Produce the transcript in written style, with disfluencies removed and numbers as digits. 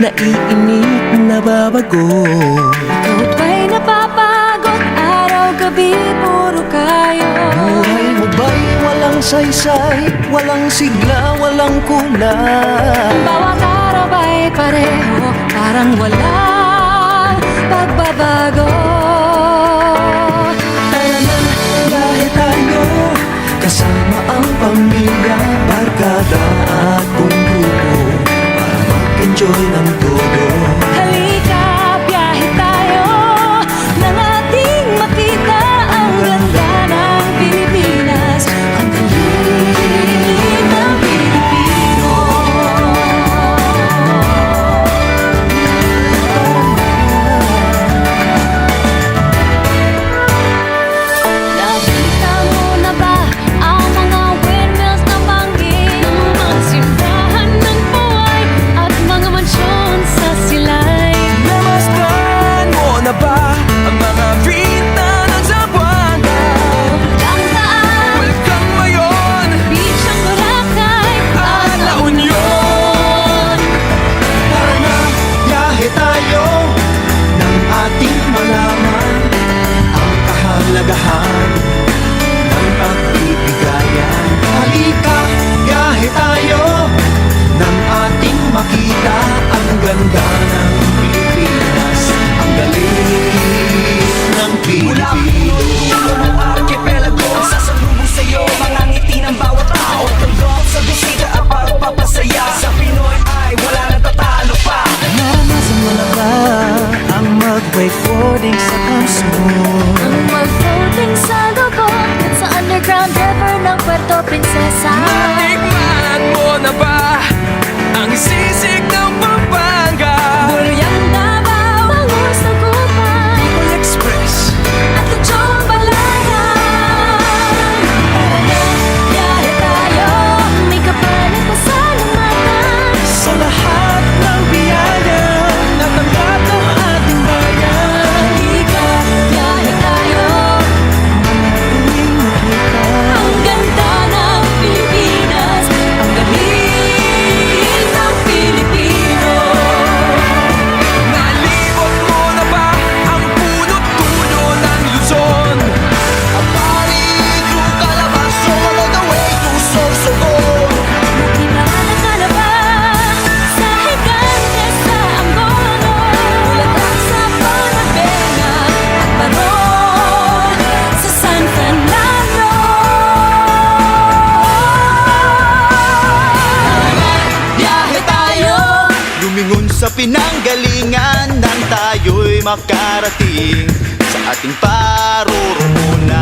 naiinip, nababago. Ikaw ba'y napapagod? Araw-gabi, puro kayo. Buhay mo ba'y walang saysay, walang sigla, walang kulay? Bawat araw ba'y pareho, parang walang pagbabago? Tara na, biyahe tayo, kasama ang pamilya, barkada at buong grupo, para mag-enjoy ng todo. Halika, biyahe tayo, nang ating makita ang ganda ng Pilipinas, ang galing ng Pilipino. Nakita mo na ba ang mga windmills na bangin, mga simbahan ng buhay at mga mansyon sa silay? Namasdan mo na ba ang mga vita ng Zamboanga? Gandaan, Welcome Mayon beach ang Boracay at La Union. Tara na, biyahe tayo, nang ating malaman ang kahalagahan ng pagbibigayan. Halika, biyahe tayo, nang ating makita ang ganda ng Pilipinas, ang galing ng Pilipino. Ang archipelago ang sasalubong sa'yo, mga ngiti ng bawat tao, tanggap sa bisita at pagpapasaya. Sa Pinoy ay wala nang tatalo pa. Naranasan mo na ba ang mag-wakeboarding sa Kamsur? ang mag-floating sa lubog sa underground river ng Puerto Princesa. Natikman mo na ba ang sisig ng Pampanga? Bulyang Davao, bangus na Gupan, Bicol Express. at Lechon Balayan. Biyahe tayo, may kapalit pa sa lumatan. Sa lahat ng biyaya natanggap ng ating bayan. Halika, biyahe tayo, Tuwing makita ang ganda ng Pilipinas, ang galing ng Pilipino. Nalibot mo na ba ang punot-dulo ng Luzon? Aparigo, Calabarzon, all the way to Sorsogon. Nakilala ka na ba sa higante sa Angono? Bulacan sa Panabena at Baron sa San Fernando. Biyahe tayo, Lumingon sa pinanggalingan nang tayo'y makarating sa ating paroroonan.